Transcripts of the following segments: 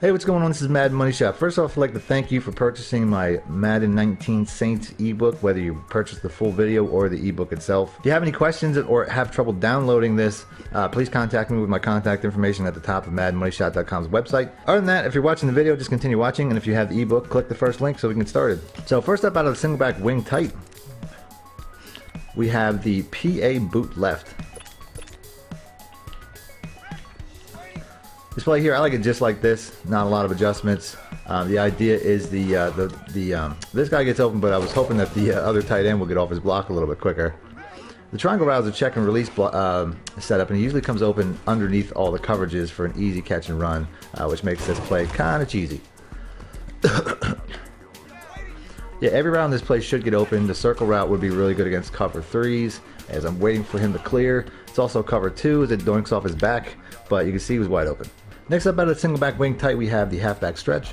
Hey, what's going on? This is Madden Money Shot. First off, I'd like to thank you for purchasing my Madden 19 Saints ebook, whether you purchased the full video or the ebook itself. If you have any questions or have trouble downloading this, please contact me with my contact information at the top of MADDENMONEYSHOT.com's website. Other than that, if you're watching the video, just continue watching, and if you have the ebook, click the first link so we can get started. So first up, out of the Singleback wing tight, we have the PA boot left. This play here, I like it just like this, not a lot of adjustments. The idea is this guy gets open, but I was hoping that the other tight end will get off his block a little bit quicker. The triangle route is a check and release setup, and he usually comes open underneath all the coverages for an easy catch and run, which makes this play kind of cheesy. Yeah, every round this play should get open. The circle route would be really good against cover 3s, as I'm waiting for him to clear. It's also cover 2 as it doinks off his back, but you can see he was wide open. Next up, out of the Singleback wing tight, we have the halfback stretch.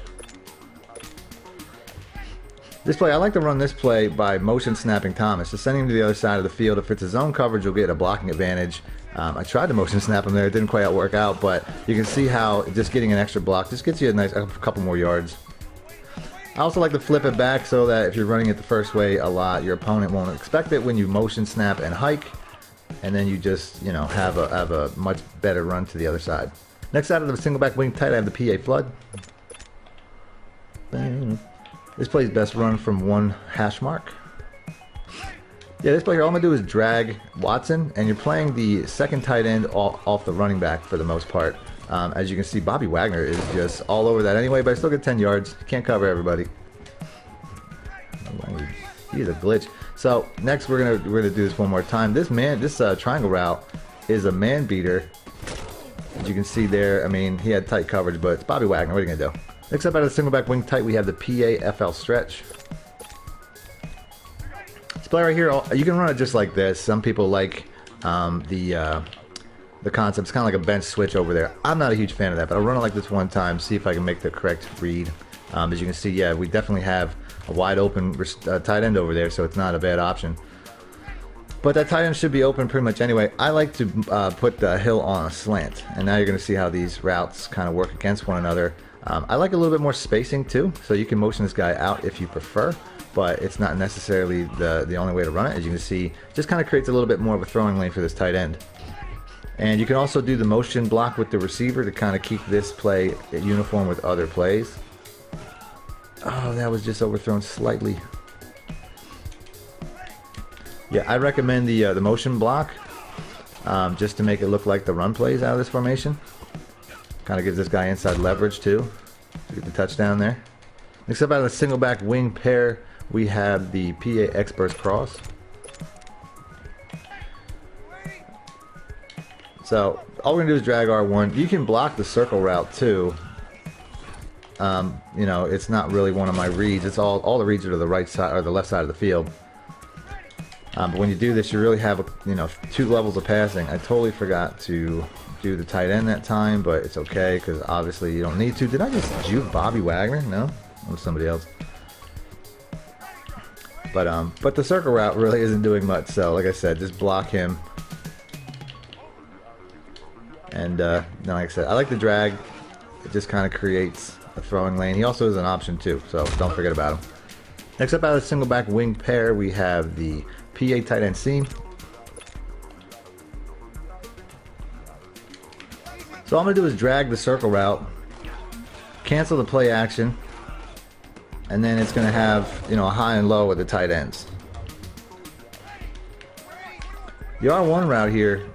This play, I like to run this play by motion snapping Thomas, just sending him to the other side of the field. If it's a zone coverage, you'll get a blocking advantage. I tried to motion snap him there, it didn't quite work out, but you can see how just getting an extra block just gets you a couple more yards. I also like to flip it back so that if you're running it the first way a lot, your opponent won't expect it when you motion snap and hike, and then you just, you know, have a much better run to the other side. Next, out of the Singleback wing tight, I have the PA flood. Bang. This play is best run from one hash mark. Yeah, this play here, all I'm going to do is drag Watson, and you're playing the second tight end off the running back for the most part. As you can see, Bobby Wagner is just all over that anyway, but I still get 10 yards. Can't cover everybody. He's a glitch. So next, we're gonna do this one more time. This triangle route is a man beater. As you can see there, I mean, he had tight coverage, but it's Bobby Wagner. What are you gonna do? Next up, out of the Singleback wing tight, we have the PAFL stretch. This play right here, you can run it just like this. Some people like the concept. It's kind of like a bench switch over there. I'm not a huge fan of that, but I'll run it like this one time, see if I can make the correct read. As you can see, yeah, we definitely have a wide open tight end over there, so it's not a bad option. But that tight end should be open pretty much anyway. I like to put the hill on a slant, and now you're going to see how these routes kind of work against one another. I like a little bit more spacing too, so you can motion this guy out if you prefer, but it's not necessarily the only way to run it. As you can see, just kind of creates a little bit more of a throwing lane for this tight end. And you can also do the motion block with the receiver to kind of keep this play uniform with other plays. Oh, that was just overthrown slightly. Yeah, I recommend the motion block just to make it look like the run plays out of this formation. Kind of gives this guy inside leverage too to get the touchdown there. Next up, out of the Singleback wing pair, we have the PA Experts cross. So all we're gonna do is drag R1. You can block the circle route too. You know, it's not really one of my reads. It's all the reads are to the right side or the left side of the field. But when you do this, you really have, you know, 2 levels of passing. I totally forgot to do the tight end that time, but it's okay because obviously you don't need to. Did I just juke Bobby Wagner? No, it was somebody else. But the circle route really isn't doing much. So like I said, just block him. And no, like I said, I like the drag. It just kind of creates a throwing lane. He also is an option too, so don't forget about him. Next up, out of the Singleback wing pair, we have the PA tight end seam. So all I'm going to do is drag the circle route, cancel the play action, and then it's going to have, you know, a high and low with the tight ends. The R1 route here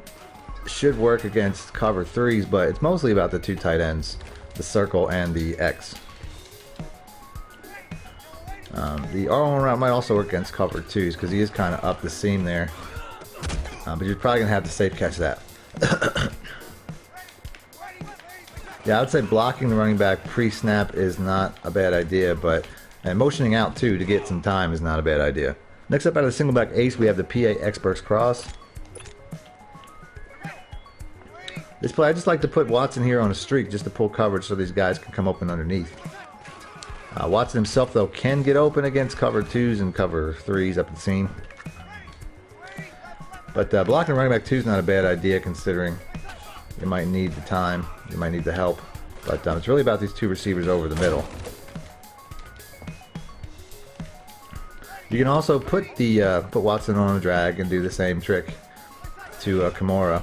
should work against cover 3s, but it's mostly about the 2 tight ends, the circle and the X. The R1 route might also work against cover 2s because he is kind of up the seam there, but you're probably going to have to safe catch that. Yeah, I would say blocking the running back pre-snap is not a bad idea, and motioning out too to get some time is not a bad idea. Next up, out of the Singleback ace, we have the PA Experts cross. This play, I just like to put Watson here on a streak just to pull coverage so these guys can come open underneath. Watson himself, though, can get open against cover 2s and cover 3s up the seam. But blocking running back 2 is not a bad idea considering you might need the time, you might need the help. But it's really about these two receivers over the middle. You can also put Watson on a drag and do the same trick to Kimura.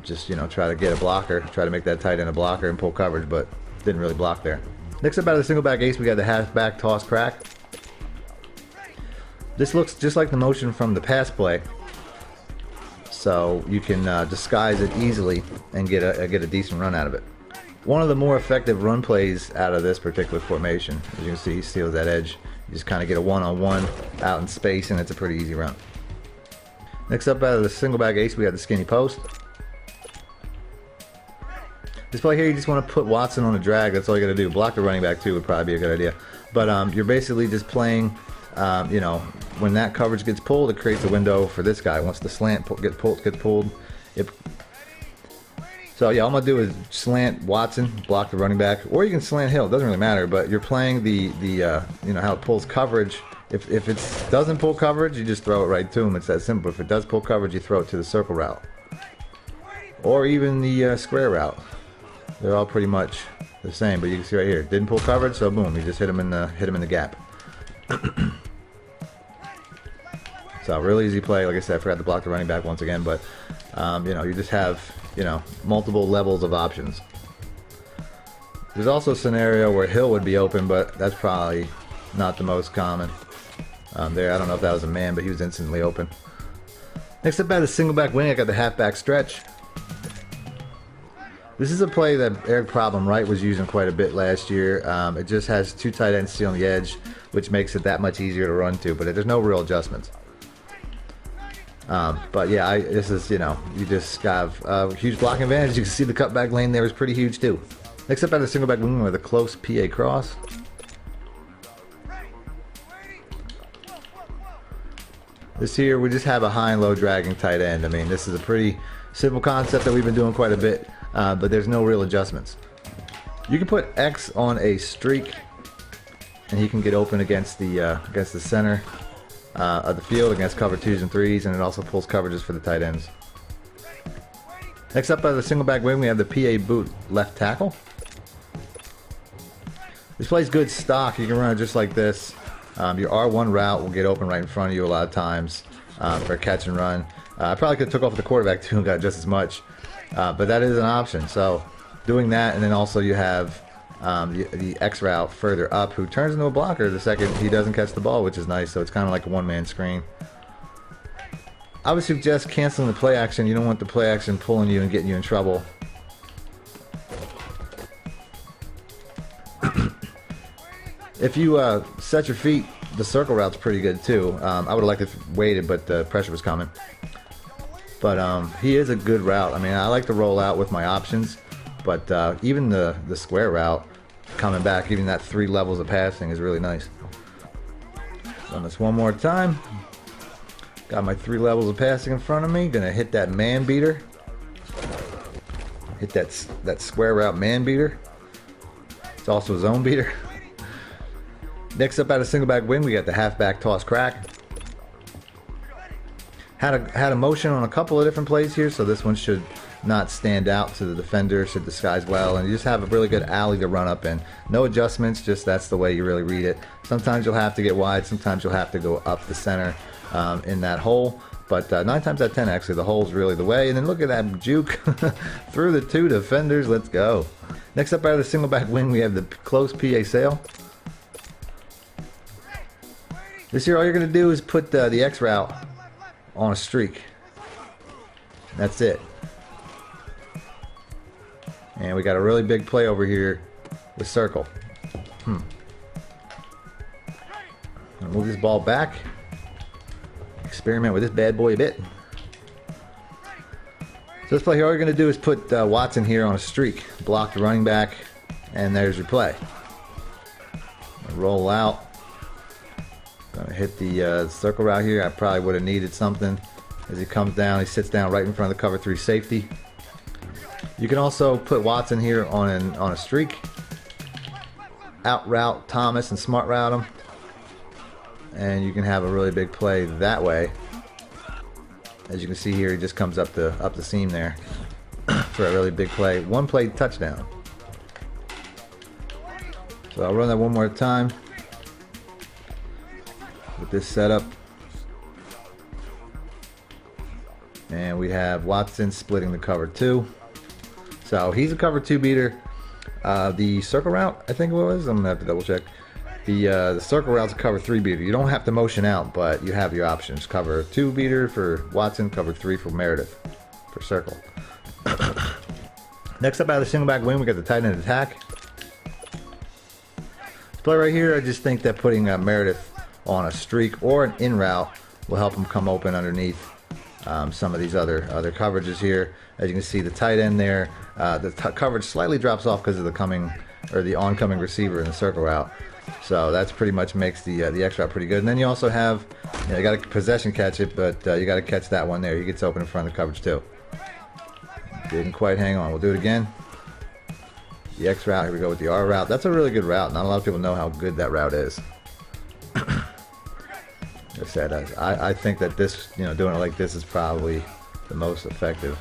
Just, you know, try to get a blocker, try to make that tight end a blocker and pull coverage, but didn't really block there. Next up out of the single back ace, we got the halfback toss crack. This looks just like the motion from the pass play, so you can disguise it easily and get a decent run out of it. One of the more effective run plays out of this particular formation, as you can see, he steals that edge. You just kind of get a one-on-one out in space, and it's a pretty easy run. Next up out of the single back ace, we have the skinny post. This play here, you just want to put Watson on a drag. That's all you got to do. Block the running back too would probably be a good idea. But you're basically just playing. You know, when that coverage gets pulled, it creates a window for this guy. Once the slant gets pulled, so yeah, all I'm gonna do is slant Watson, block the running back, or you can slant Hill. It doesn't really matter. But you're playing the you know, how it pulls coverage. If it doesn't pull coverage, you just throw it right to him. It's that simple. If it does pull coverage, you throw it to the circle route, or even the square route. They're all pretty much the same. But you can see right here, it didn't pull coverage, so boom, you just hit him in the gap. So really easy play. Like I said, I forgot to block the running back once again, but you know, you just have, you know, multiple levels of options. There's also a scenario where Hill would be open, but that's probably not the most common. There, I don't know if that was a man, but he was instantly open. Next up, I have the single back wing. I got the halfback stretch. This is a play that Eric Problem Wright was using quite a bit last year. It just has two tight ends stealing the edge, which makes it that much easier to run to, but there's no real adjustments. But yeah, this is, you know, you just have a huge blocking advantage. You can see the cutback lane there is pretty huge too. Next up, I have the single back wing with a close PA cross. This here, we just have a high and low dragging tight end. I mean, this is a pretty simple concept that we've been doing quite a bit, but there's no real adjustments. You can put X on a streak, and he can get open against the center of the field, against cover 2s and 3s, and it also pulls coverages for the tight ends. Next up, out of the single back wing, we have the PA boot left tackle. This play's good stock. You can run it just like this. Your R1 route will get open right in front of you a lot of times for a catch and run. I probably could have took off the quarterback too and got just as much, but that is an option. So doing that, and then also you have the X route further up, who turns into a blocker the second he doesn't catch the ball, which is nice. So it's kind of like a one-man screen. I would suggest canceling the play action. You don't want the play action pulling you and getting you in trouble. If you set your feet, the circle route's pretty good too. I would have liked to waited, but the pressure was coming. But he is a good route. I mean, I like to roll out with my options, but even the square route coming back, even that 3 levels of passing is really nice. Run this one more time. Got my 3 levels of passing in front of me. Gonna hit that man beater. Hit that square route man beater. It's also a zone beater. Next up, out of single back wing, we got the halfback toss crack. Had a motion on a couple of different plays here, so this one should not stand out to the defender, should disguise well, and you just have a really good alley to run up in. No adjustments, just that's the way you really read it. Sometimes you'll have to get wide, sometimes you'll have to go up the center in that hole, but 9 times out of 10, actually, the hole's really the way. And then look at that juke through the 2 defenders. Let's go. Next up, out of the single back wing, we have the close PA sail. This here, all you're going to do is put the X route on a streak. That's it. And we got a really big play over here with circle. Move this ball back. Experiment with this bad boy a bit. So this play here, all you're going to do is put Watson here on a streak. Block the running back, and there's your play. Roll out. Gonna hit the circle route here. I probably would have needed something. As he comes down, he sits down right in front of the cover 3 safety. You can also put Watson here on a streak. Out route Thomas and smart route him. And you can have a really big play that way. As you can see here, he just comes up the seam there. for a really big play. One play touchdown. So I'll run that one more time with this setup. And we have Watson splitting the cover 2. So he's a cover 2 beater. The circle route, I think it was. I'm gonna have to double check. The circle route's a cover 3 beater. You don't have to motion out, but you have your options. Cover 2 beater for Watson, cover 3 for Meredith for circle. Next up out of the single back wing, we got the tight end attack. This play right here, I just think that putting Meredith on a streak or an in route will help him come open underneath some of these other coverages here. As you can see, the tight end there, the coverage slightly drops off because of the oncoming receiver in the circle route. So that's pretty much makes the X route pretty good. And then you also have, you got to possession catch it, but you got to catch that one there. He gets open in front of the coverage too. Didn't quite hang on. We'll do it again. The X route. Here we go with the R route. That's a really good route. Not a lot of people know how good that route is. Like I said, I think that this, doing it like this is probably the most effective.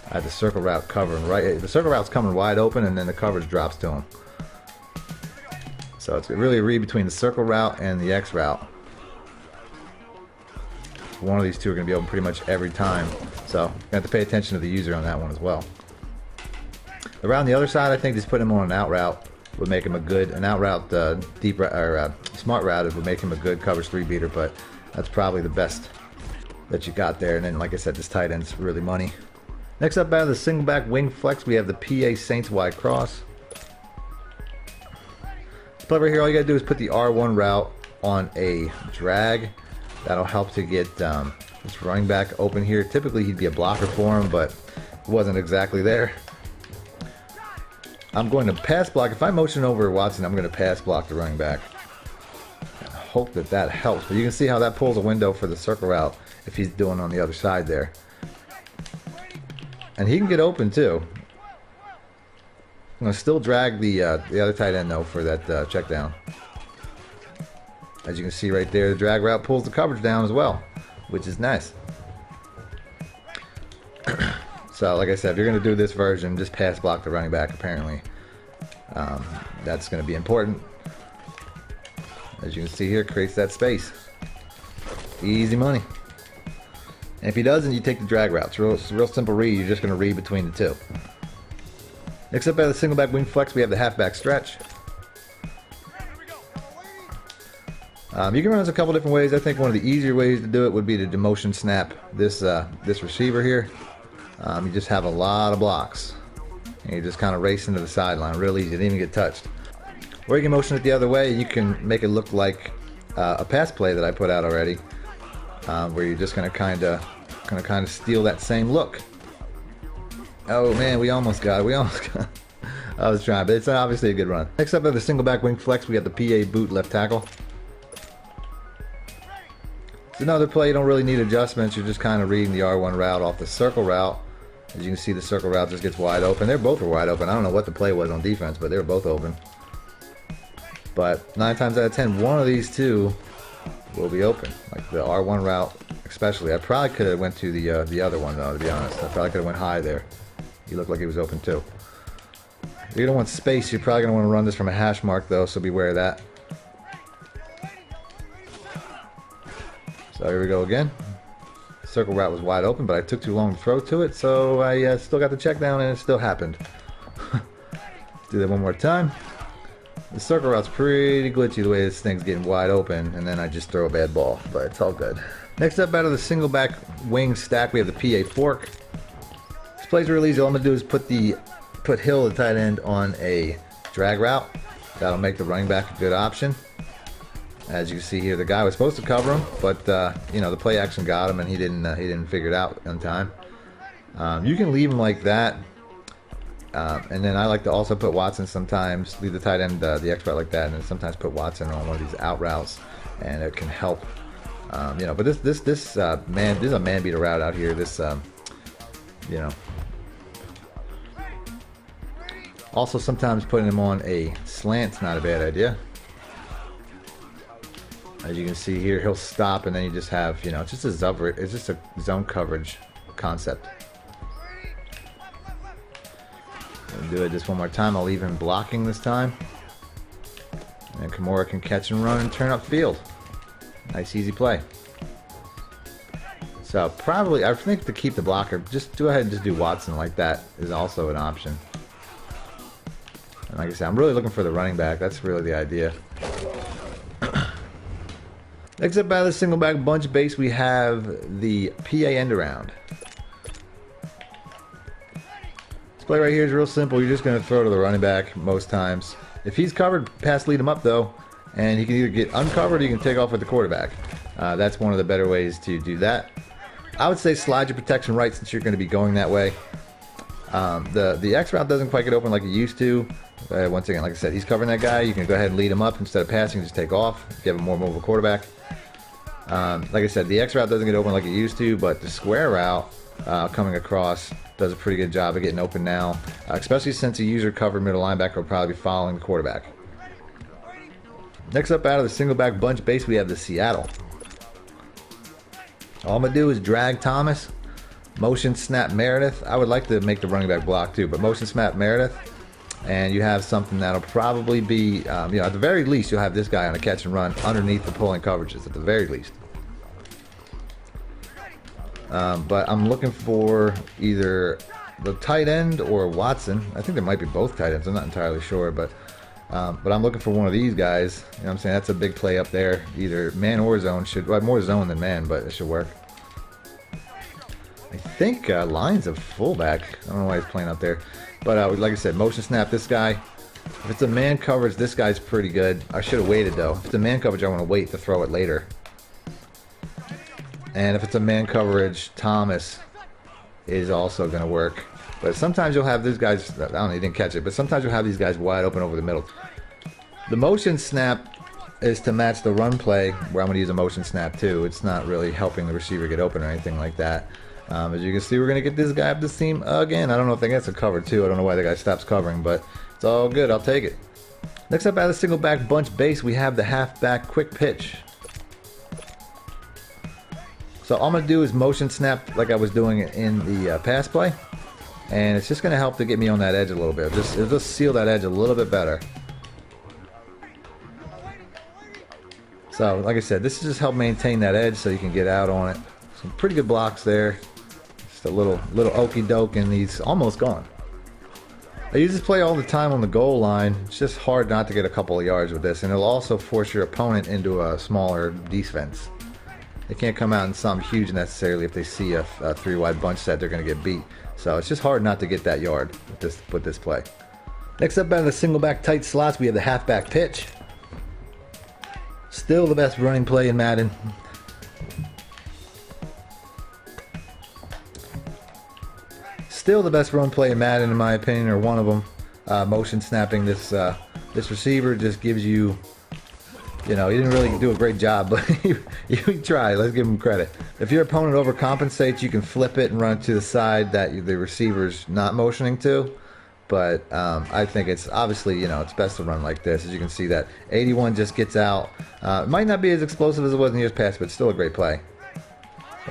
I had the circle route covering right. The circle route's coming wide open, and then the coverage drops to him. So it's really a read between the circle route and the X route. One of these two are going to be open pretty much every time. So you have to pay attention to the user on that one as well. Around the other side, I think just put him on an out route would make him a good, smart route would make him a good coverage 3 beater, but that's probably the best that you got there. And then, like I said, this tight end's really money. Next up out of the single back wing flex, we have the PA Saints wide cross. Play right here, all you gotta do is put the R1 route on a drag. That'll help to get this running back open here. Typically he'd be a blocker for him, but it wasn't exactly there. I'm going to pass block. If I motion over Watson, I'm going to pass block the running back. I hope that helps. But you can see how that pulls a window for the circle route if he's doing on the other side there. And he can get open too. I'm going to still drag the other tight end though for that check down. As you can see right there, the drag route pulls the coverage down as well, which is nice. So, like I said, if you're going to do this version, just pass block the running back, apparently. That's going to be important. As you can see here, creates that space. Easy money. And if he doesn't, you take the drag route. It's a real simple read. You're just going to read between the two. Next up, out of the single back wing flex, we have the halfback stretch. You can run this a couple different ways. I think one of the easier ways to do it would be to demotion snap this receiver here. You just have a lot of blocks. And you just kind of race into the sideline. Real easy. You didn't even get touched. Or you can motion it the other way. You can make it look like a pass play that I put out already, where you're just going to kind of steal that same look. Oh man, we almost got it. I was trying, but it's obviously a good run. Next up, at the single back wing flex, we got the PA boot left tackle. It's another play. You don't really need adjustments. You're just kind of reading the R1 route off the circle route. As you can see, the circle route just gets wide open. They both were wide open. I don't know what the play was on defense, but they were both open. But 9 times out of 10, one of these two will be open. Like the R1 route, especially. I probably could have went to the other one though, to be honest. I probably could have went high there. He looked like he was open too. You're gonna want space. You're probably gonna want to run this from a hash mark though, so beware of that. So here we go again. Circle route was wide open, but I took too long to throw to it, so I still got the check down, and it still happened. Let's do that one more time. The circle route's pretty glitchy the way this thing's getting wide open, and then I just throw a bad ball, but it's all good. Next up, out of the single back wing stack, we have the PA fork. This play's really easy. All I'm gonna do is put Hill, the tight end, on a drag route. That'll make the running back a good option. As you can see here, the guy was supposed to cover him, but the play action got him, and he didn't figure it out in time. You can leave him like that, and then I like to also put Watson sometimes. Leave the tight end, the X route like that, and then sometimes put Watson on one of these out routes, and it can help. But this is a man beater route out here. Also, sometimes putting him on a slant's not a bad idea. As you can see here, he'll stop, and then you just have, it's just a zone coverage concept. Gonna do it just one more time. I'll leave him blocking this time. And Kimura can catch and run and turn up field. Nice easy play. So probably, I think to keep the blocker, just go ahead and just do Watson like that is also an option. And like I said, I'm really looking for the running back. That's really the idea. Next up out of the single back bunch base, we have the PA end around. This play right here is real simple. You're just going to throw to the running back most times. If he's covered, pass lead him up though, and he can either get uncovered or you can take off with the quarterback. That's one of the better ways to do that. I would say slide your protection right since you're going to be going that way. The X route doesn't quite get open like it used to. Once again, like I said, he's covering that guy. You can go ahead and lead him up instead of passing, just take off. Give him more mobile quarterback. Like I said, the X route doesn't get open like it used to, but the square route coming across does a pretty good job of getting open now, especially since a user covered middle linebacker will probably be following the quarterback. Next up out of the single back bunch base, we have the Seattle. All I'm going to do is drag Thomas, motion snap Meredith. I would like to make the running back block too, but motion snap Meredith, and you have something that'll probably be, at the very least, you'll have this guy on a catch and run underneath the pulling coverages, at the very least. But I'm looking for either the tight end or Watson. I think there might be both tight ends. I'm not entirely sure, but I'm looking for one of these guys. You know what I'm saying? That's a big play up there. Either man or zone should, well, more zone than man, but it should work. I think Line's a fullback. I don't know why he's playing up there. But like I said, motion snap this guy. If it's a man coverage, this guy's pretty good. I should have waited though. If it's a man coverage, I want to wait to throw it later. And if it's a man coverage, Thomas is also going to work. But sometimes you'll have these guys, I don't know, he didn't catch it, but sometimes you'll have these guys wide open over the middle. The motion snap is to match the run play, where I'm going to use a motion snap too. It's not really helping the receiver get open or anything like that. As you can see, we're going to get this guy up the seam again. I don't know if they get a cover too. I don't know why the guy stops covering, but it's all good. I'll take it. Next up out of the single back bunch base, we have the halfback quick pitch. So all I'm going to do is motion snap like I was doing in the pass play. And it's just going to help to get me on that edge a little bit. It'll just seal that edge a little bit better. So like I said, this is just help maintain that edge so you can get out on it. Some pretty good blocks there. Just a little okey doke, and he's almost gone. I use this play all the time on the goal line. It's just hard not to get a couple of yards with this. And it'll also force your opponent into a smaller defense. They can't come out in something huge necessarily if they see a three wide bunch set. They're going to get beat. So it's just hard not to get that yard with this play. Next up out of the single back tight slots, we have the halfback pitch. Still the best running play in Madden. Still the best run play in Madden in my opinion, or one of them. Motion snapping this receiver just gives you, he didn't really do a great job, but he tried. Let's give him credit. If your opponent overcompensates, you can flip it and run it to the side that the receiver's not motioning to. But I think it's obviously, it's best to run like this. As you can see, that 81 just gets out. It might not be as explosive as it was in years past, but it's still a great play.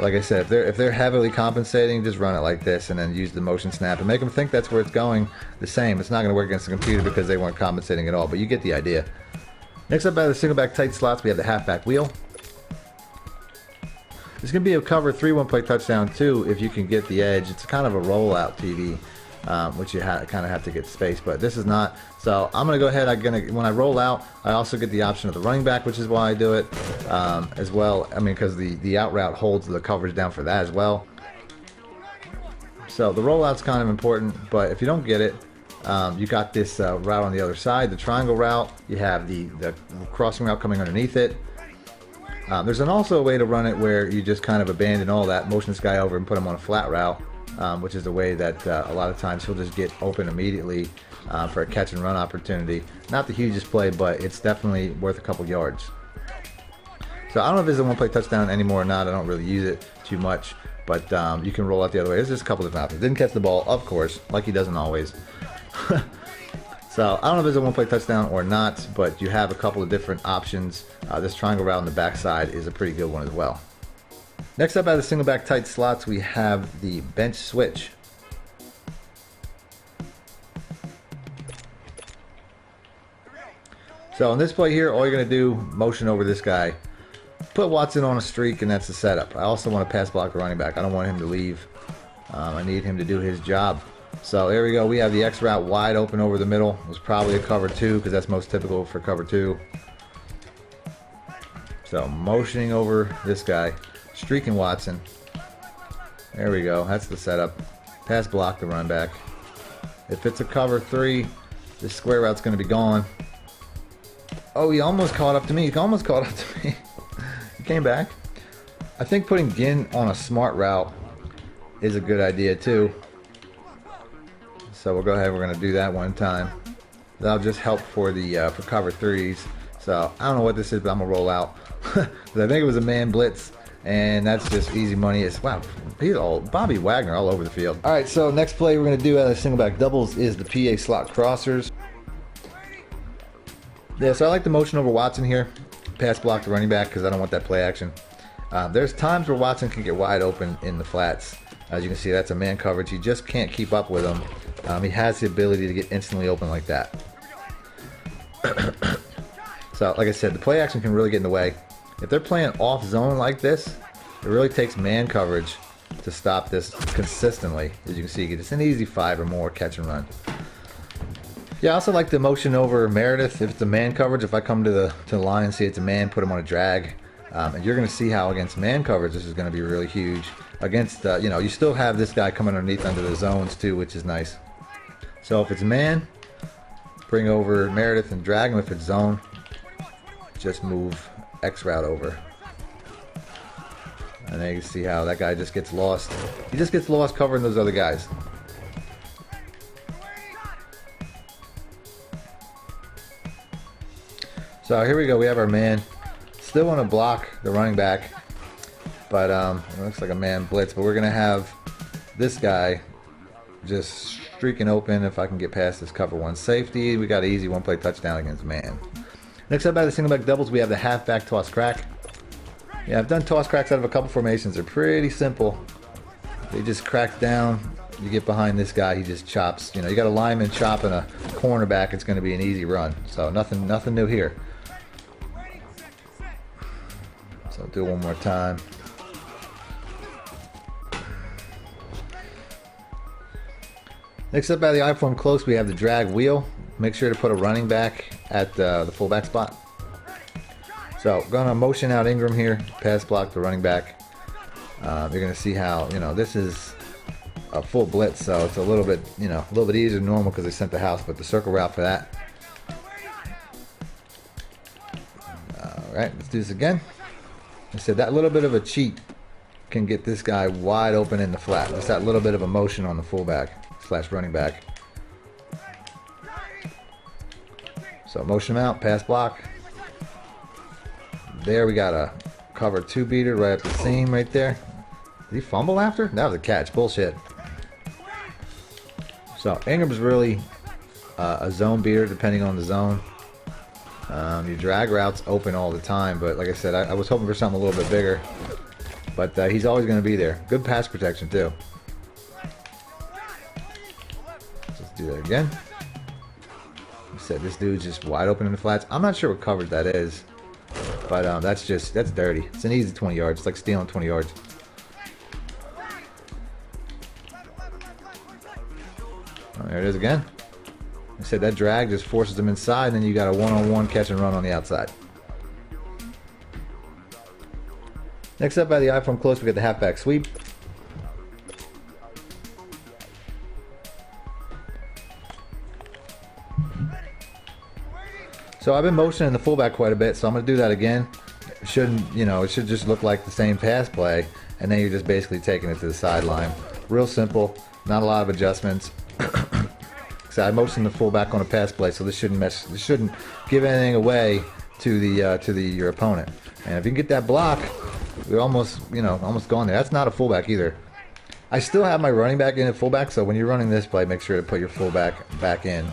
Like I said, if they're heavily compensating, just run it like this and then use the motion snap and make them think that's where it's going. The same. It's not going to work against the computer because they weren't compensating at all, but you get the idea. Next up out of the single back tight slots, we have the halfback wheel. It's going to be a cover 3-1 play touchdown too if you can get the edge. It's kind of a rollout TV, which you kind of have to get space, but this is not. So I'm going to go ahead. When I roll out, I also get the option of the running back, which is why I do it as well. I mean, because the out route holds the coverage down for that as well. So the rollout's kind of important, but if you don't get it, you got this route on the other side, the triangle route. You have the crossing route coming underneath it. There's also a way to run it where you just kind of abandon all that, motion this guy over and put him on a flat route, which is the way that a lot of times he'll just get open immediately for a catch and run opportunity. Not the hugest play, but it's definitely worth a couple yards. So I don't know if this is a one-play touchdown anymore or not. I don't really use it too much, but you can roll out the other way. There's just a couple different options. Didn't catch the ball, of course, like he doesn't always. So I don't know if it's a one-play touchdown or not, but you have a couple of different options. This triangle route on the backside is a pretty good one as well. Next up out of the single back tight slots, we have the bench switch. So on this play here, all you're going to do, motion over this guy. Put Watson on a streak, and that's the setup. I also want to pass block the running back. I don't want him to leave. I need him to do his job. So there we go. We have the X route wide open over the middle. It was probably a cover 2 because that's most typical for cover 2. So motioning over this guy, streaking Watson. There we go. That's the setup. Pass block the run back. If it's a cover 3, this square route's going to be gone. Oh, he almost caught up to me. He almost caught up to me. He came back. I think putting Ginn on a smart route is a good idea too. So we'll go ahead. We're going to do that one time. That'll just help for the for cover 3s. So I don't know what this is, but I'm gonna roll out. I think it was a man blitz, and that's just easy money. It's wow, he's all Bobby Wagner all over the field. All right, so next play we're gonna do out of single back doubles is the PA slot crossers. Yeah, so I like the motion over Watson here. Pass block the running back because I don't want that play action. There's times where Watson can get wide open in the flats. As you can see, that's a man coverage. You just can't keep up with him. He has the ability to get instantly open like that. So, like I said, the play action can really get in the way. If they're playing off zone like this, it really takes man coverage to stop this consistently. As you can see, it's an easy 5 or more catch and run. Yeah, I also like the motion over Meredith. If it's a man coverage, if I come to the line and see it's a man, put him on a drag. And you're going to see how against man coverage this is going to be really huge. Against, you know, you still have this guy coming underneath under the zones too, which is nice. So if it's man, bring over Meredith and drag him. If it's zone, just move X route over. And then you can see how that guy just gets lost. He just gets lost covering those other guys. So here we go. We have our man. Still want to block the running back, but it looks like a man blitz. But we're gonna have this guy just streaking open. If I can get past this cover 1 safety, we got an easy 1-play touchdown against man. Next up, by the single back doubles, we have the halfback toss crack. Yeah, I've done toss cracks out of a couple formations. They're pretty simple. They just crack down. You get behind this guy, he just chops. You know, you got a lineman chopping a cornerback. It's going to be an easy run. So nothing new here. So do it one more time. Next up, by the I-form close, we have the drag wheel. Make sure to put a running back at the fullback spot. So gonna motion out Ingram here, pass block the running back. You're gonna see how, you know, this is a full blitz, so it's a little bit, you know, a little bit easier than normal because they sent the house, but the circle route for that. All right, let's do this again. I said that little bit of a cheat can get this guy wide open in the flat. Just that little bit of a motion on the fullback / running back. So motion him out, pass block. There we got a cover 2 beater right up the seam right there. Did he fumble after? That was a catch. Bullshit. So Ingram's really a zone beater depending on the zone. Your drag route's open all the time, but like I said, I was hoping for something a little bit bigger. But he's always going to be there. Good pass protection too. Let's do that again. I said this dude's just wide open in the flats. I'm not sure what coverage that is, but that's dirty. It's an easy 20 yards. It's like stealing 20 yards. Oh, there it is again. I said that drag just forces them inside, and then you got a one-on-one catch and run on the outside. Next up, by the I-form close, we got the halfback sweep. So I've been motioning the fullback quite a bit, so I'm going to do that again. It shouldn't, you know, it should just look like the same pass play, and then you're just basically taking it to the sideline. Real simple, not a lot of adjustments. So I motioned the fullback on a pass play, so this shouldn't give anything away to your opponent. And if you can get that block, we're almost gone there. That's not a fullback either. I still have my running back in at fullback, so when you're running this play, make sure to put your fullback back in.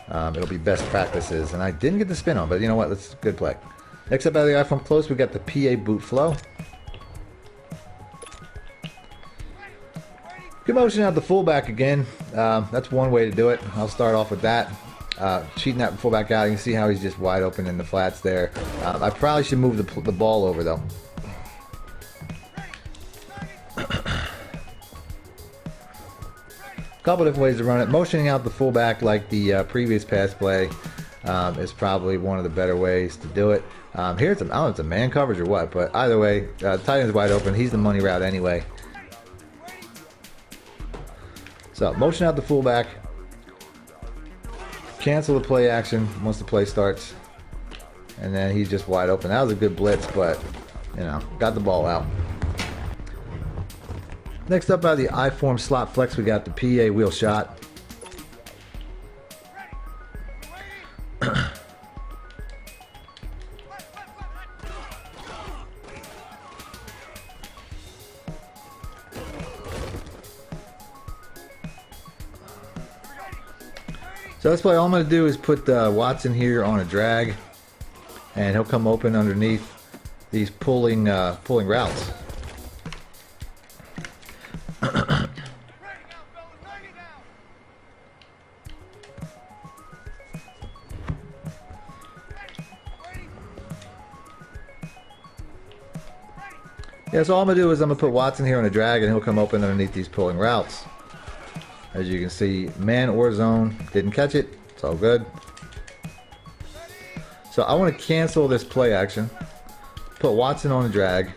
It'll be best practices. And I didn't get the spin on, but you know what? That's a good play. Next up, out of the I-form close, we got the PA boot flow. Good motion out the fullback again. That's one way to do it. I'll start off with that. cheating that fullback out. You can see how he's just wide open in the flats there. I probably should move the ball over though. Couple different ways to run it. Motioning out the fullback like the previous pass play is probably one of the better ways to do it. Here it's I don't know if it's a man coverage or what, but either way, tight end's wide open. He's the money route anyway. So motion out the fullback. Cancel the play action once the play starts, and then he's just wide open. That was a good blitz, but you know, got the ball out. Next up out of the I-form slot flex, we got the PA wheel shot. So this play, all I'm going to do is put Watson here on a drag, and he'll come open underneath these pulling routes. Yeah, so all I'm going to do is I'm going to put Watson here on a drag, and he'll come open underneath these pulling routes. As you can see, man or zone, didn't catch it. It's all good. So I want to cancel this play action, put Watson on a drag,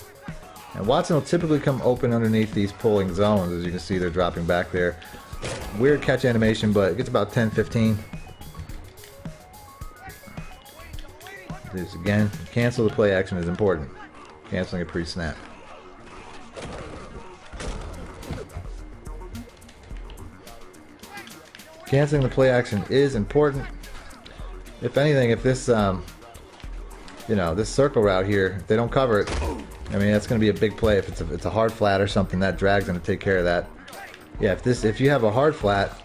and Watson will typically come open underneath these pulling zones. As you can see, they're dropping back there. Weird catch animation, but it gets about 10-15. This again, cancel the play action is important. Canceling a pre-snap. Canceling the play action is important. If anything, if this, you know, this circle route here, if they don't cover it, I mean, that's going to be a big play. If it's a hard flat or something, that drag's going to take care of that. Yeah, if you have a hard flat,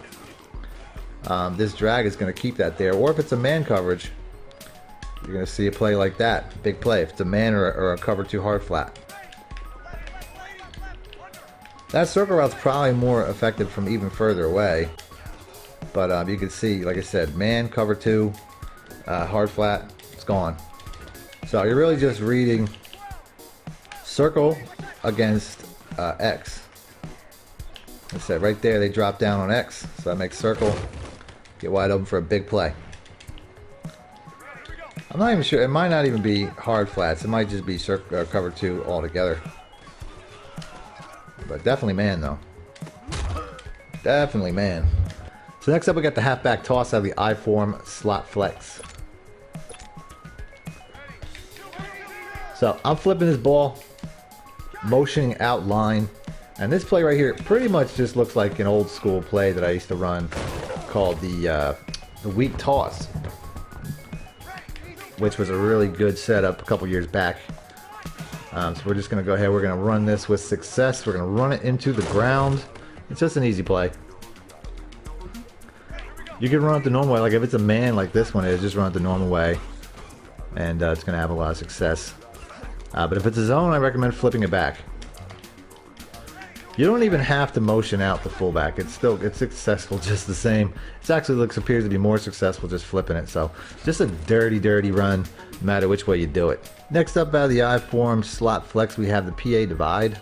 this drag is going to keep that there. Or if it's a man coverage, you're going to see a play like that, big play. If it's a man or a cover 2 hard flat. That circle route's probably more effective from even further away. But you can see, like I said, man, cover 2, hard flat, it's gone. So you're really just reading circle against X. Like I said, right there they drop down on X, so that makes circle get wide open for a big play. I'm not even sure, it might not even be hard flats, it might just be cover 2 altogether. But definitely man though. Definitely man. So next up we got the halfback toss out of the I-form slot flex. So I'm flipping this ball, motioning out line, and this play right here pretty much just looks like an old school play that I used to run called the weak toss, which was a really good setup a couple years back. So we're just going to go ahead, we're going to run this with success. We're going to run it into the ground. It's just an easy play. You can run it the normal way, like if it's a man like this one is, just run it the normal way, and it's going to have a lot of success. But if it's a zone, I recommend flipping it back. You don't even have to motion out the fullback. It's successful just the same. It actually appears to be more successful just flipping it. So just a dirty run, no matter which way you do it. Next up out of the I-form slot flex, we have the PA divide.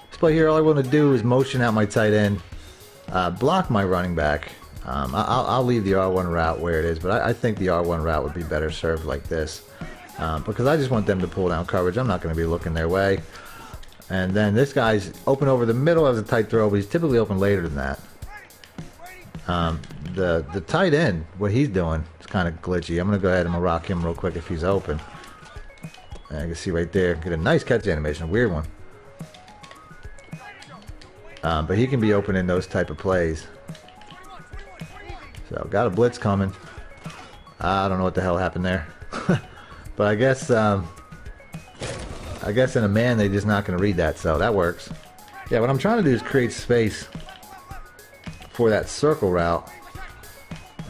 This play here, all I want to do is motion out my tight end, block my running back. I'll leave the R1 route where it is, but I think the R1 route would be better served like this, because I just want them to pull down coverage. I'm not going to be looking their way. And then this guy's open over the middle as a tight throw, but he's typically open later than that. The tight end, what he's doing is kind of glitchy. I'm going to go ahead and rock him real quick if he's open. And you can see right there, get a nice catch animation, a weird one. But he can be open in those type of plays. So got a blitz coming. I don't know what the hell happened there. But I guess in a man they're just not going to read that, so that works. Yeah, what I'm trying to do is create space for that circle route.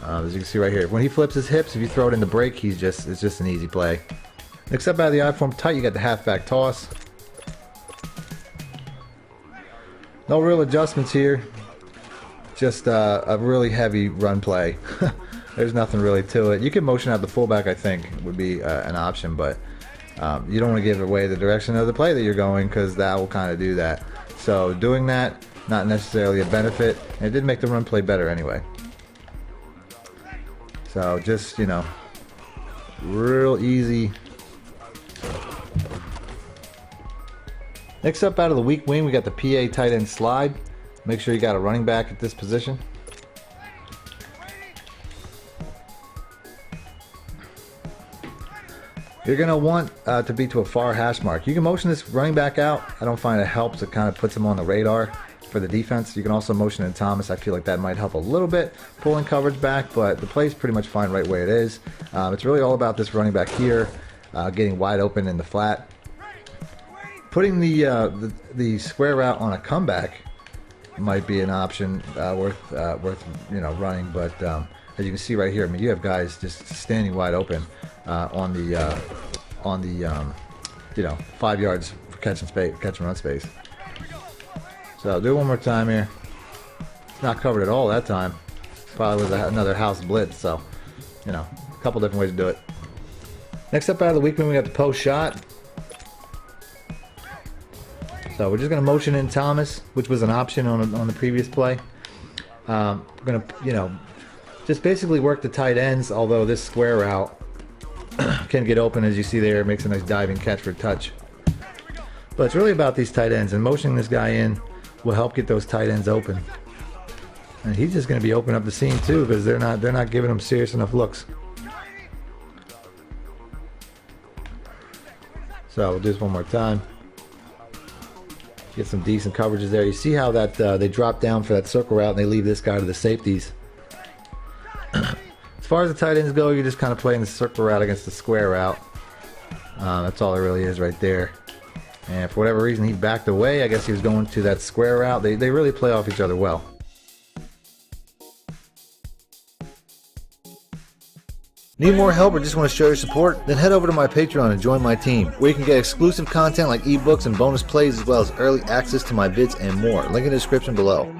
As you can see right here, when he flips his hips, if you throw it in the break, it's just an easy play. Next up out of the I-form tight, you got the halfback toss. No real adjustments here. just a really heavy run play. There's nothing really to it. You can motion out the fullback, I think, would be an option, but you don't want to give away the direction of the play that you're going, because that will kind of do that. So doing that, not necessarily a benefit, and it did make the run play better anyway. So just, you know, real easy. Next up, out of the weak wing, we got the PA tight end slide. Make sure you got a running back at this position. You're going to want to be to a far hash mark. You can motion this running back out. I don't find it helps. It kind of puts him on the radar for the defense. You can also motion in Thomas. I feel like that might help a little bit, pulling coverage back, but the play's pretty much fine right where it is. It's really all about this running back here, getting wide open in the flat. Putting the square route on a comeback might be an option worth you know, running, but as you can see right here, I mean, you have guys just standing wide open on the you know, 5 yards for catch and run space. So I'll do it one more time here. It's not covered at all that time. Probably was another house blitz, so you know, a couple different ways to do it. Next up out of the weak wing, we got the post shot. So we're just going to motion in Thomas, which was an option on the previous play. We're going to, you know, just basically work the tight ends, although this square route can get open, as you see there. It makes a nice diving catch for a touch. But it's really about these tight ends, and motioning this guy in will help get those tight ends open. And he's just going to be opening up the seam too, because they're not giving him serious enough looks. So we'll do this one more time. Get some decent coverages there. You see how that they drop down for that circle route and they leave this guy to the safeties. As far as the tight ends go, you're just kind of playing the circle route against the square route. That's all it really is right there. And for whatever reason, he backed away. I guess he was going to that square route. They really play off each other well. Need more help or just want to show your support? Then head over to my Patreon and join my team, where you can get exclusive content like ebooks and bonus plays, as well as early access to my vids and more. Link in the description below.